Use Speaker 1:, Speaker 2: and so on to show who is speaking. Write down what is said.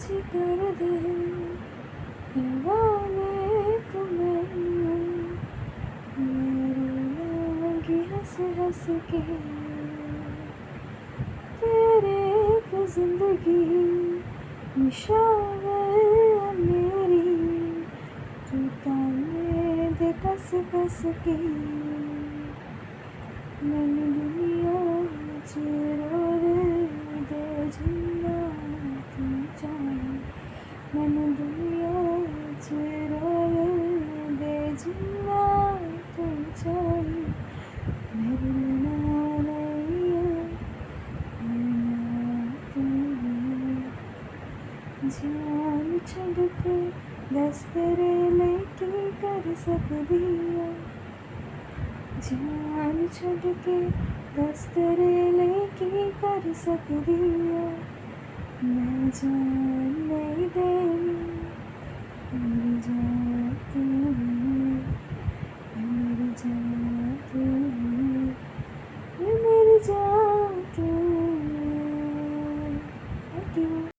Speaker 1: जी कर दे हवाले तू मैनू मैं रोलांगी हंस हंस के तेरे को जिंदगी निशावर है मेरी तू ताने दे कस कस के मैनू दुनिया च रोवे दे जिन्ना तू चाहे मैनू दुनिया च रोवे दे जिन्ना तू चाहे मेरे नाल जान छड़ के दस तेरे लेके कर सकदी आ जान छड़ के दस तेरे लेके कर सकदी आ मैं जान नहीं देनी मेरी जान तू है मेरी जान तू है मेरी जान